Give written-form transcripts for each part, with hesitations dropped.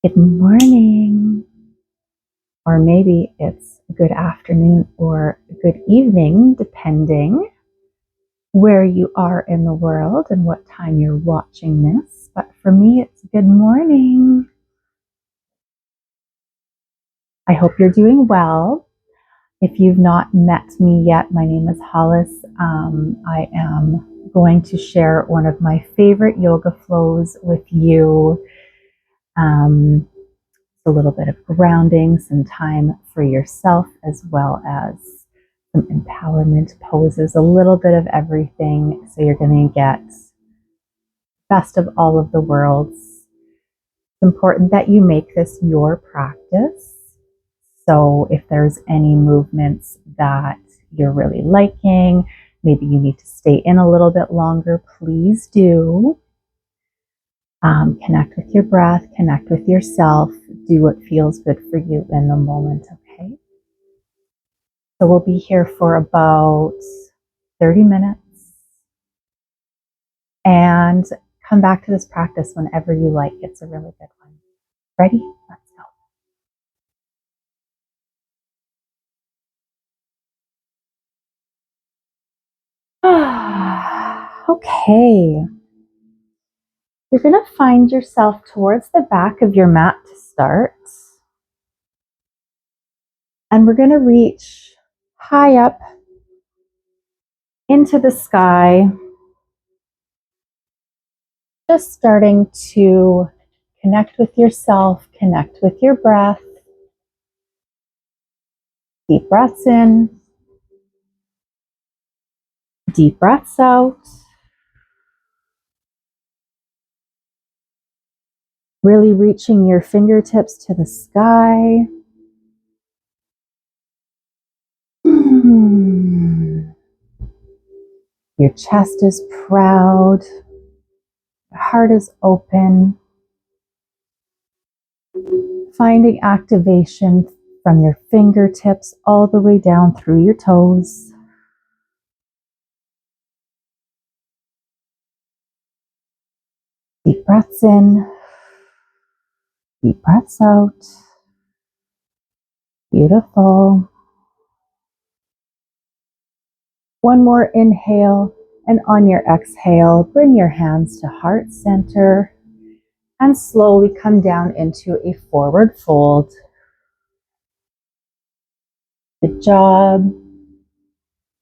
Good morning, or maybe it's good afternoon or good evening, depending where you are in the world and what time you're watching this. But for me, it's good morning. I hope you're doing well. If you've not met me yet, my name is Hollis. I am going to share one of my favorite yoga flows with you. A little bit of grounding, some time for yourself, as well as some empowerment poses, a little bit of everything. So you're going to get best of all of the worlds. It's important that you make this your practice. So if there's any movements that you're really liking, maybe you need to stay in a little bit longer, please do. Connect with your breath, connect with yourself, do what feels good for you in the moment, okay? So we'll be here for about 30 minutes and come back to this practice whenever you like. It's a really good one. Ready? Let's go. Okay. You're going to find yourself towards the back of your mat to start. And we're going to reach high up into the sky, just starting to connect with yourself, connect with your breath. Deep breaths in, deep breaths out. Really reaching your fingertips to the sky. Your chest is proud. Your heart is open. Finding activation from your fingertips all the way down through your toes. Deep breaths in. Deep breaths out. Beautiful. One more inhale, and on your exhale, bring your hands to heart center and slowly come down into a forward fold. Good job.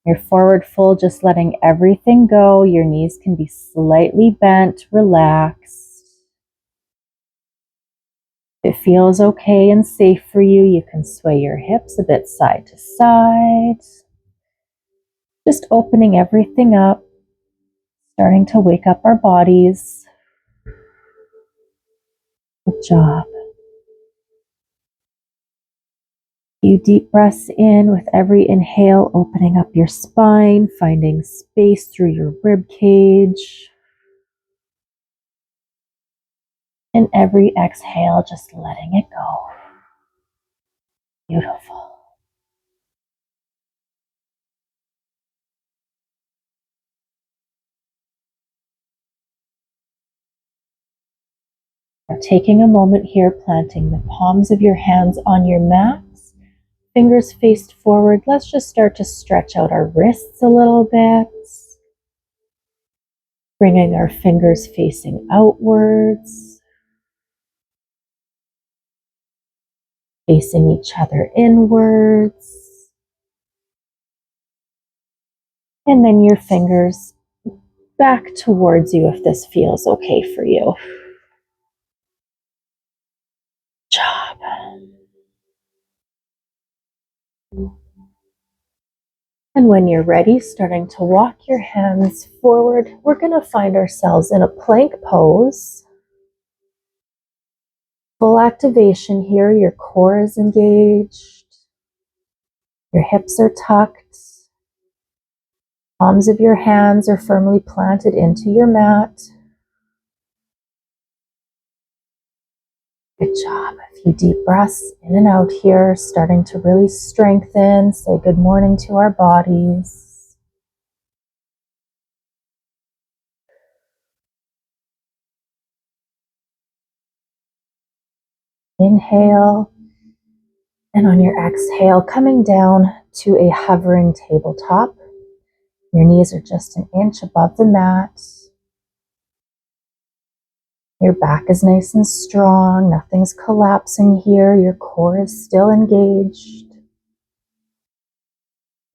Your forward fold, just letting everything go. Your knees can be slightly bent, relaxed. If it feels okay and safe for you, you can sway your hips a bit side to side. Just opening everything up, starting to wake up our bodies. Good job. Few deep breaths in with every inhale, opening up your spine, finding space through your rib cage. And every exhale, just letting it go. Beautiful. Now taking a moment here, planting the palms of your hands on your mats, fingers faced forward. Let's just start to stretch out our wrists a little bit. Bringing our fingers facing outwards. Facing each other inwards. And then your fingers back towards you if this feels okay for you. Good job. And when you're ready, starting to walk your hands forward, we're going to find ourselves in a plank pose. Full activation here. Your core is engaged. Your hips are tucked. Palms of your hands are firmly planted into your mat. Good job. A few deep breaths in and out here, starting to really strengthen. Say good morning to our bodies. Inhale. And on your exhale, coming down to a hovering tabletop. Your knees are just an inch above the mat. Your back is nice and strong. Nothing's collapsing here. Your core is still engaged.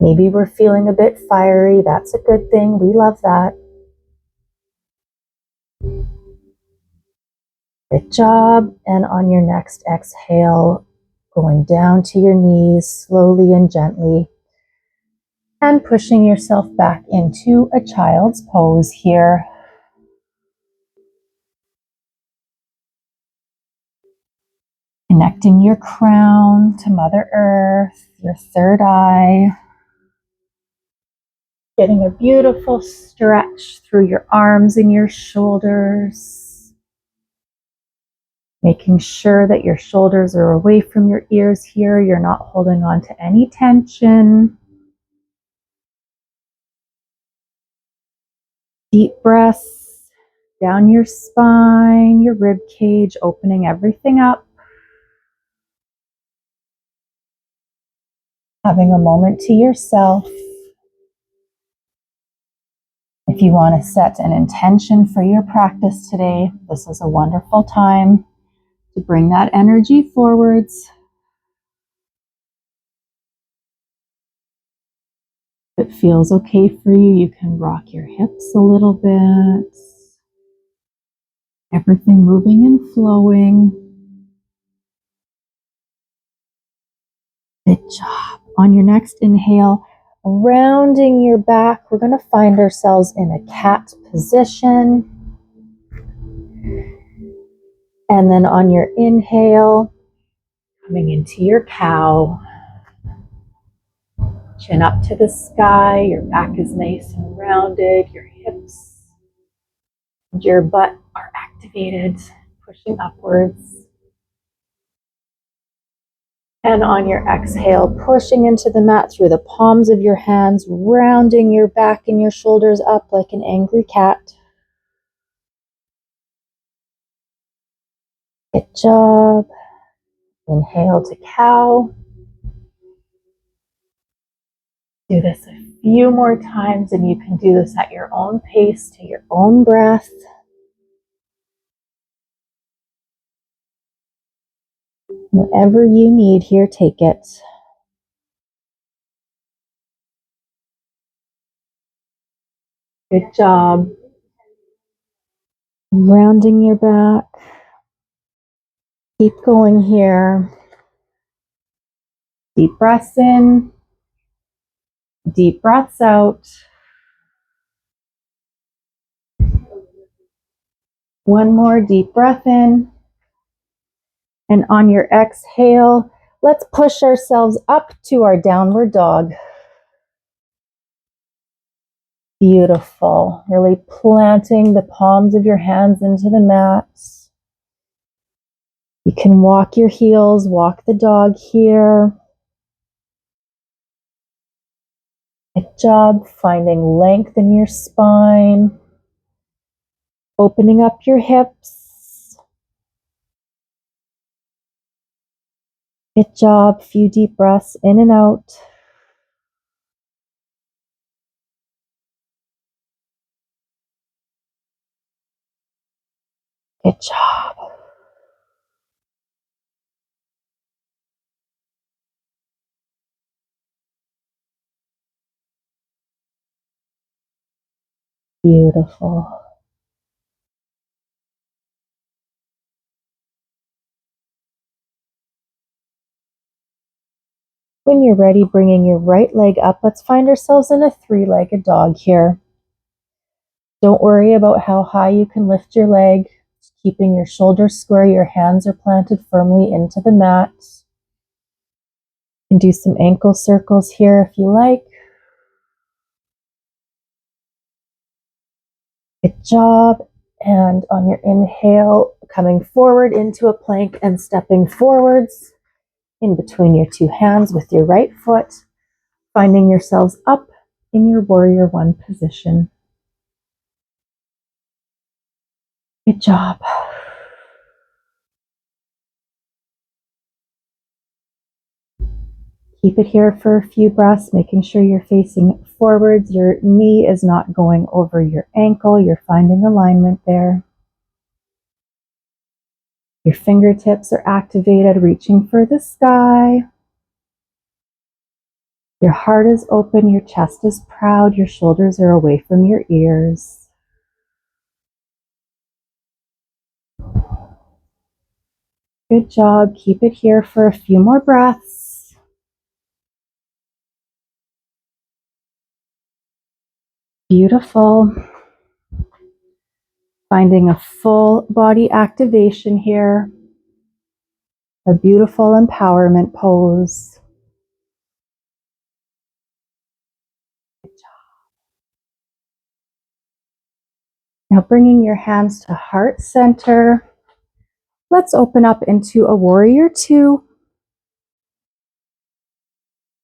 Maybe we're feeling a bit fiery. That's a good thing. We love that. Good job. And on your next exhale, going down to your knees slowly and gently, and pushing yourself back into a child's pose here. Connecting your crown to Mother Earth, your third eye. Getting a beautiful stretch through your arms and your shoulders. Making sure that your shoulders are away from your ears here. You're not holding on to any tension. Deep breaths down your spine, your rib cage, opening everything up. Having a moment to yourself. If you want to set an intention for your practice today, this is a wonderful time to bring that energy forwards. If it feels okay for you, you can rock your hips a little bit. Everything moving and flowing. Good job. On your next inhale, rounding your back, we're going to find ourselves in a cat position. And then on your inhale, coming into your cow. Chin up to the sky, your back is nice and rounded, your hips and your butt are activated, pushing upwards. And on your exhale, pushing into the mat through the palms of your hands, rounding your back and your shoulders up like an angry cat. Good job. Inhale to cow. Do this a few more times, and you can do this at your own pace, to your own breath. Whatever you need here, take it. Good job. Rounding your back. Keep going here. Deep breaths in. Deep breaths out. One more deep breath in. And on your exhale, let's push ourselves up to our downward dog. Beautiful. Really planting the palms of your hands into the mat. You can walk your heels, walk the dog here. Good job finding length in your spine. Opening up your hips. Good job. Few deep breaths in and out. Good job. Beautiful. When you're ready, bringing your right leg up, let's find ourselves in a three-legged dog here. Don't worry about how high you can lift your leg. Keeping your shoulders square, your hands are planted firmly into the mat. You can do some ankle circles here if you like. Good job. And on your inhale, coming forward into a plank and stepping forwards in between your two hands with your right foot, finding yourselves up in your warrior one position. Good job. Keep it here for a few breaths, making sure you're facing forwards. Your knee is not going over your ankle. You're finding alignment there. Your fingertips are activated, reaching for the sky. Your heart is open, your chest is proud, your shoulders are away from your ears. Good job. Keep it here for a few more breaths. Beautiful. Finding a full body activation here. A beautiful empowerment pose. Good job. Now bringing your hands to heart center. Let's open up into a warrior two.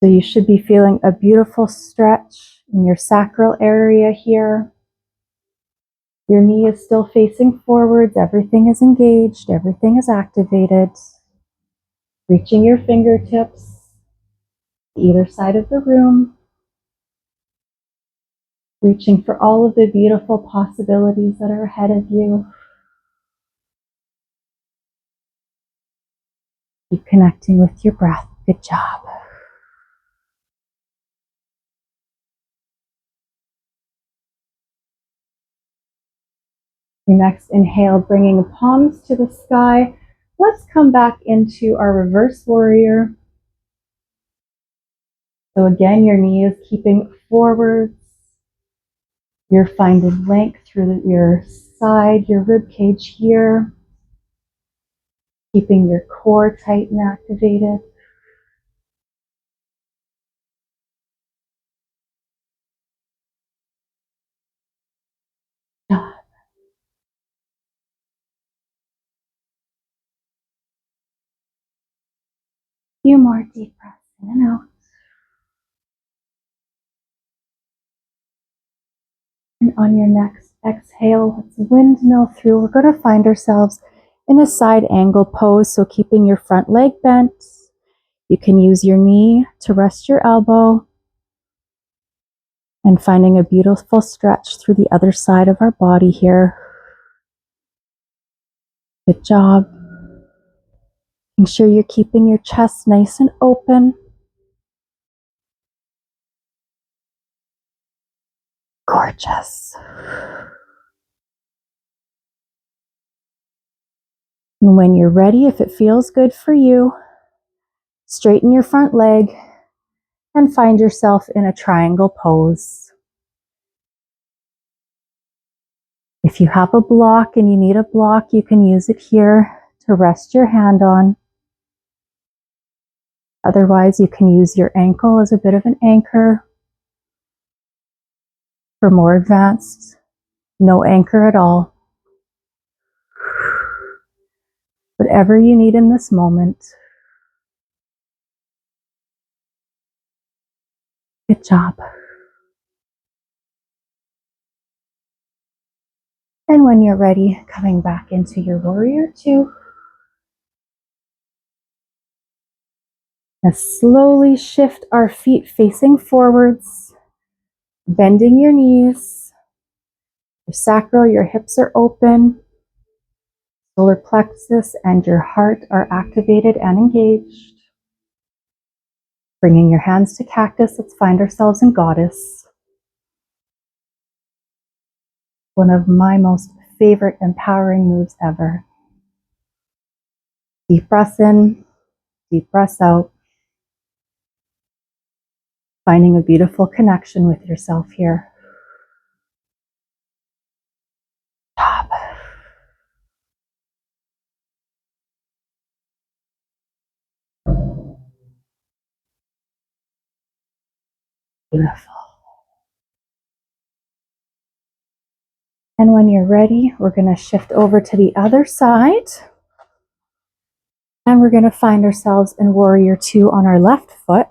So you should be feeling a beautiful stretch in your sacral area here. Your knee is still facing forwards. Everything is engaged. Everything is activated. Reaching your fingertips to either side of the room. Reaching for all of the beautiful possibilities that are ahead of you. Keep connecting with your breath. Good job. Your next inhale, bringing palms to the sky. Let's come back into our reverse warrior. So again, your knee is keeping forwards. You're finding length through your side, your rib cage here. Keeping your core tight and activated. A few more deep breaths in and out. And on your next exhale, let's windmill through. We're going to find ourselves in a side angle pose. So keeping your front leg bent. You can use your knee to rest your elbow. And finding a beautiful stretch through the other side of our body here. Good job. Make sure you're keeping your chest nice and open. Gorgeous. And when you're ready, if it feels good for you, straighten your front leg and find yourself in a triangle pose. If you have a block and you need a block, you can use it here to rest your hand on. Otherwise, you can use your ankle as a bit of an anchor. For more advanced, no anchor at all. Whatever you need in this moment. Good job. And when you're ready, coming back into your warrior two. Now slowly shift our feet facing forwards, bending your knees. Your sacral, your hips are open. Solar plexus and your heart are activated and engaged. Bringing your hands to cactus, let's find ourselves in goddess. One of my most favorite empowering moves ever. Deep breaths in, deep breaths out. Finding a beautiful connection with yourself here. Top. Beautiful. And when you're ready, we're going to shift over to the other side. And we're going to find ourselves in warrior two on our left foot.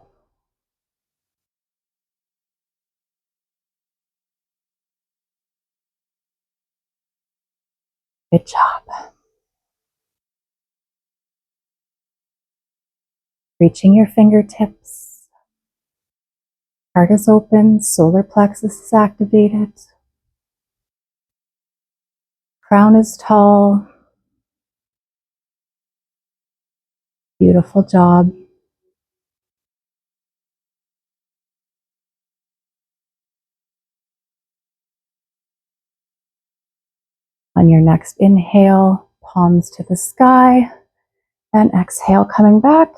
Good job. Reaching your fingertips. Heart is open, solar plexus is activated. Crown is tall. Beautiful job. On your next inhale, palms to the sky, and exhale, coming back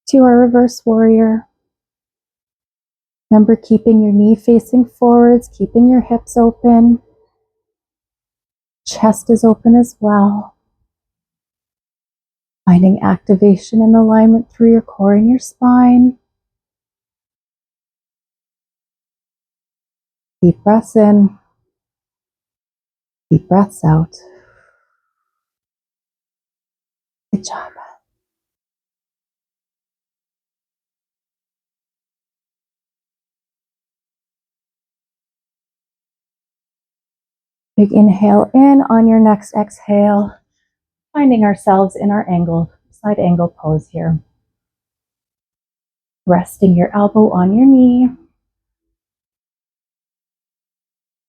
to our reverse warrior. Remember, keeping your knee facing forwards, keeping your hips open. Chest is open as well. Finding activation and alignment through your core and your spine. Deep breaths in. Deep breaths out. Good job. Big inhale in. On your next exhale, finding ourselves in our side angle pose here. Resting your elbow on your knee.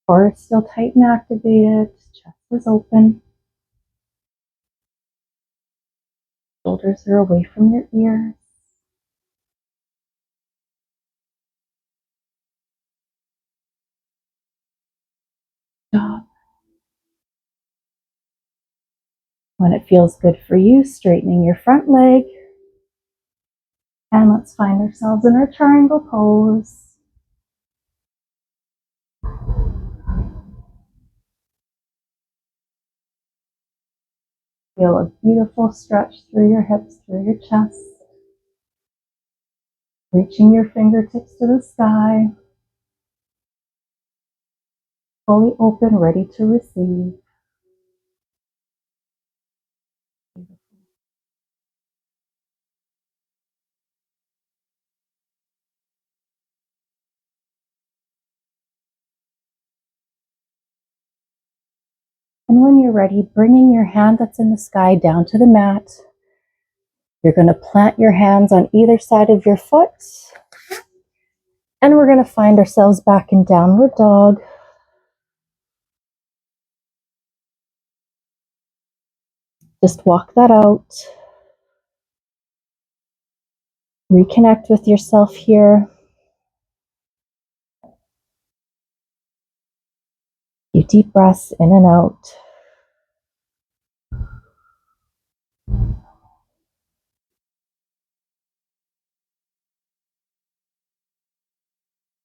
Core is still tight and activated. Chest is open. Shoulders are away from your ears. Job. When it feels good for you, straightening your front leg. And let's find ourselves in our triangle pose. Feel a beautiful stretch through your hips, through your chest. Reaching your fingertips to the sky. Fully open, ready to receive. And when you're ready, bringing your hand that's in the sky down to the mat. You're going to plant your hands on either side of your foot. And we're going to find ourselves back in downward dog. Just walk that out. Reconnect with yourself here. Few deep breaths in and out.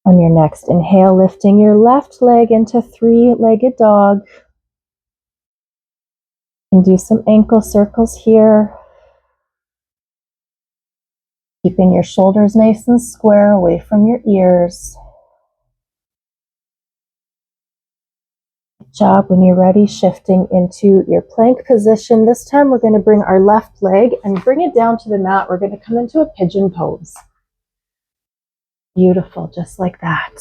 On your next inhale, lifting your left leg into three-legged dog. And do some ankle circles here. Keeping your shoulders nice and square away from your ears. Good job. When you're ready, shifting into your plank position. This time we're going to bring our left leg and bring it down to the mat. We're going to come into a pigeon pose. Beautiful, just like that.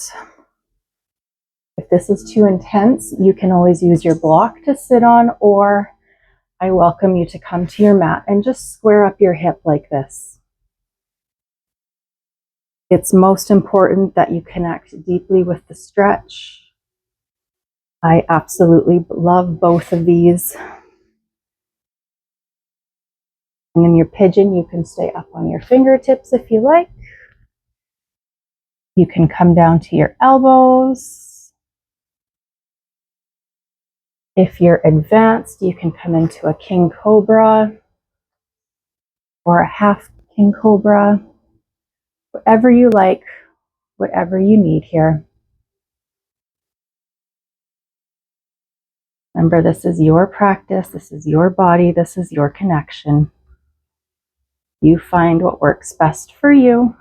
If this is too intense, you can always use your block to sit on, or I welcome you to come to your mat and just square up your hip like this. It's most important that you connect deeply with the stretch. I absolutely love both of these. And in your pigeon, you can stay up on your fingertips if you like. You can come down to your elbows. If you're advanced, you can come into a king cobra or a half king cobra. Whatever you like, whatever you need here. Remember, this is your practice, this is your body, this is your connection. You find what works best for you.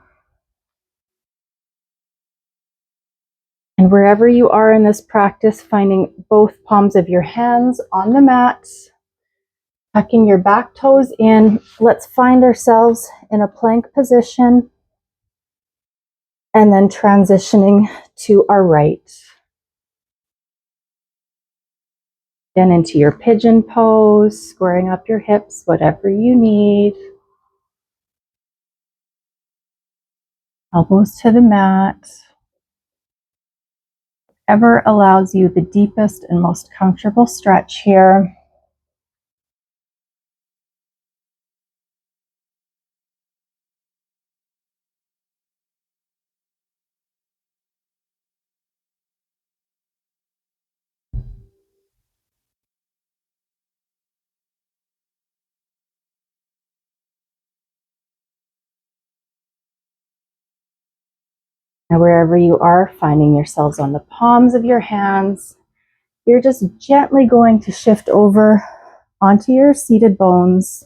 And wherever you are in this practice, finding both palms of your hands on the mat, tucking your back toes in. Let's find ourselves in a plank position and then transitioning to our right. Then into your pigeon pose, squaring up your hips, whatever you need. elbows to the mat. Whatever allows you the deepest and most comfortable stretch here. Now, wherever you are, finding yourselves on the palms of your hands, you're just gently going to shift over onto your seated bones.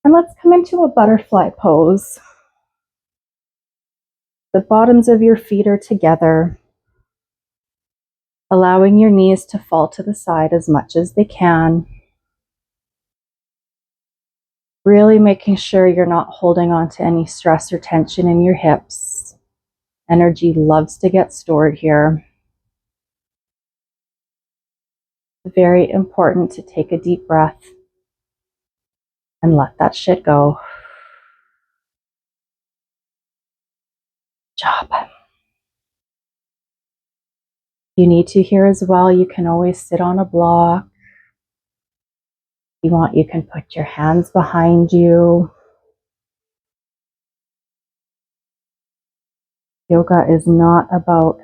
And let's come into a butterfly pose. The bottoms of your feet are together, allowing your knees to fall to the side as much as they can. Really making sure you're not holding on to any stress or tension in your hips. Energy loves to get stored here. Very important to take a deep breath and let that shit go. Job. You need to here as well, you can always sit on a block. If you want, you can put your hands behind you. Yoga is not about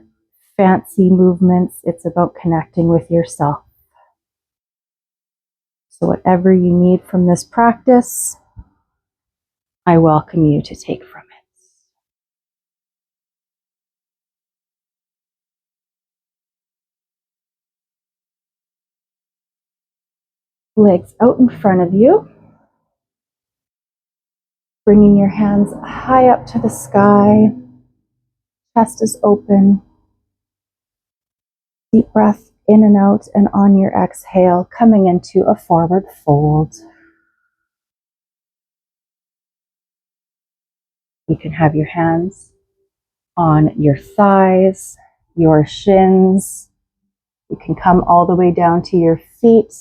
fancy movements, it's about connecting with yourself. So whatever you need from this practice, I welcome you to take from it. Legs out in front of you. Bringing your hands high up to the sky. Chest is open. Deep breath in and out, and on your exhale, coming into a forward fold. You can have your hands on your thighs, your shins. You can come all the way down to your feet.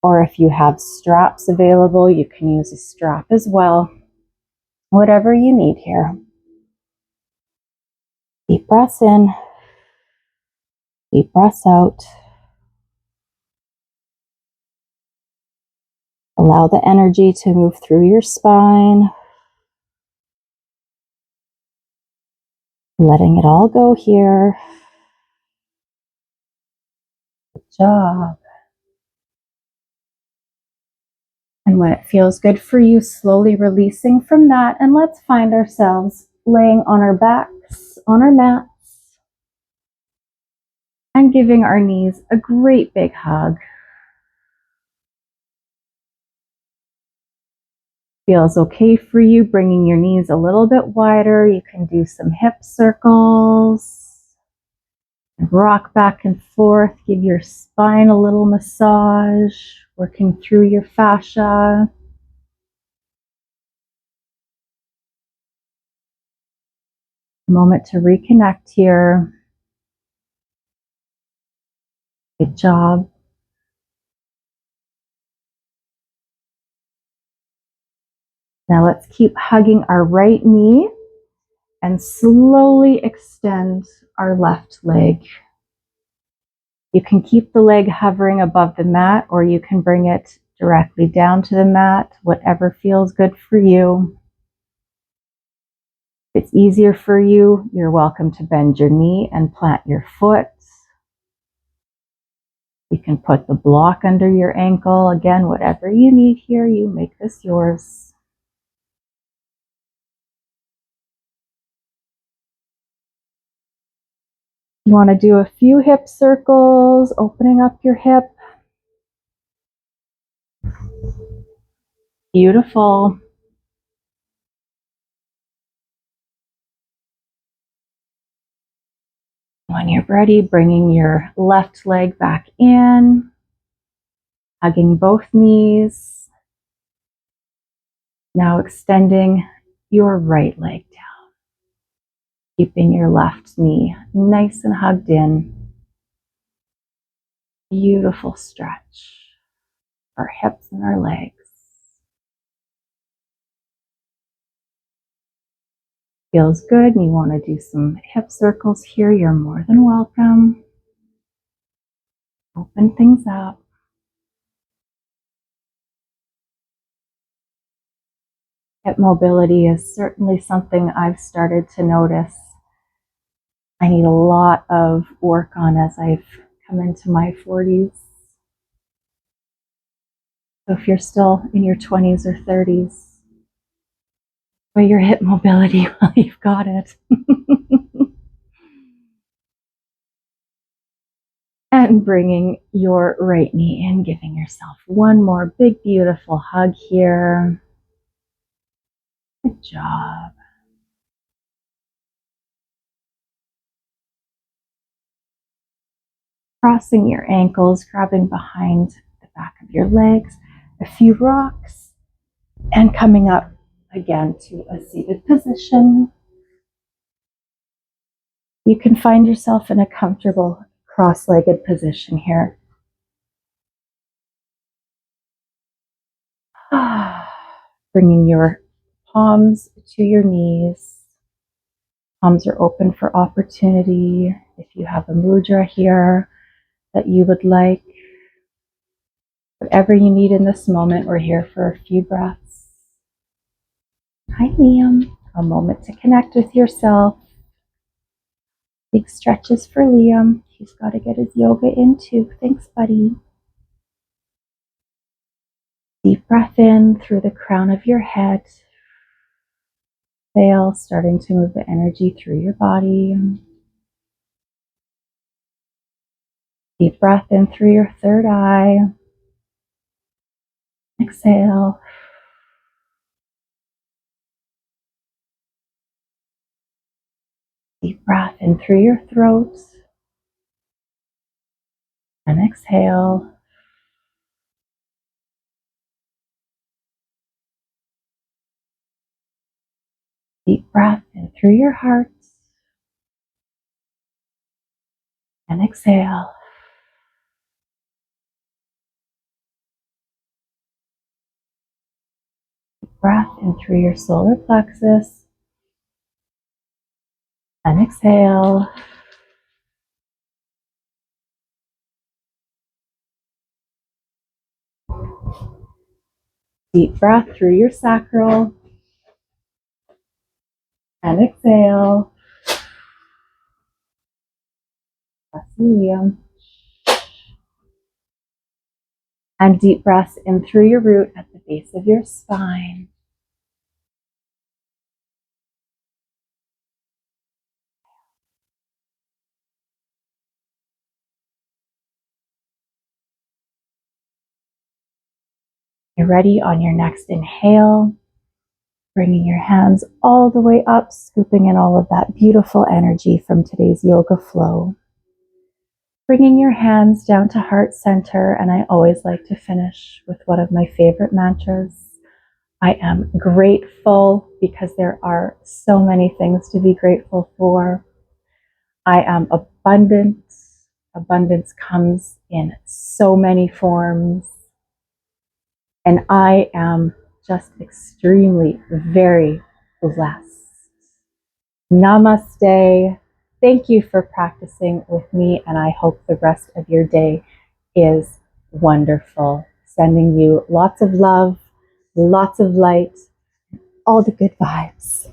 Or if you have straps available, you can use a strap as well. Whatever you need here. Deep breaths in, deep breaths out. Allow the energy to move through your spine. Letting it all go here. Good job. And when it feels good for you, slowly releasing from that. And let's find ourselves laying on our backs, on our mats, and giving our knees a great big hug. Feels okay for you, bringing your knees a little bit wider. You can do some hip circles. Rock back and forth. Give your spine a little massage, working through your fascia. A moment to reconnect here. Good job. Now let's keep hugging our right knee and slowly extend our left leg. You can keep the leg hovering above the mat, or you can bring it directly down to the mat, whatever feels good for you. If it's easier for you, you're welcome to bend your knee and plant your foot. You can put the block under your ankle. Again, whatever you need here, you make this yours. You want to do a few hip circles, opening up your hip. Beautiful. When you're ready, bringing your left leg back in, hugging both knees. Now extending your right leg down, keeping your left knee nice and hugged in. Beautiful stretch for our hips and our legs. feels good and you want to do some hip circles here, you're more than welcome. Open things up. Hip mobility is certainly something I've started to notice I need a lot of work on as I've come into my 40s. So if you're still in your 20s or 30s, but your hip mobility, well, you've got it. And bringing your right knee in, giving yourself one more big, beautiful hug here. Good job. Crossing your ankles, grabbing behind the back of your legs, a few rocks, and coming up again to a seated position. You can find yourself in a comfortable cross-legged position here. Bringing your palms to your knees. Palms are open for opportunity. If you have a mudra here that you would like, whatever you need in this moment, we're here for a few breaths. Hi, Liam. A moment to connect with yourself. Big stretches for Liam. He's got to get his yoga in too. Thanks, buddy. Deep breath in through the crown of your head. Exhale, starting to move the energy through your body. Deep breath in through your third eye. Exhale. Deep breath in through your throat. And exhale. Deep breath in through your heart. And exhale. Deep breath in through your solar plexus. And exhale. Deep breath through your sacral. And exhale. Liam. And deep breaths in through your root at the base of your spine. You're ready on your next inhale, bringing your hands all the way up, scooping in all of that beautiful energy from today's yoga flow. Bringing your hands down to heart center, and I always like to finish with one of my favorite mantras. I am grateful because there are so many things to be grateful for. I am abundant. Abundance comes in so many forms. And I am just extremely, very blessed. Namaste. Thank you for practicing with me, and I hope the rest of your day is wonderful. Sending you lots of love, lots of light, all the good vibes.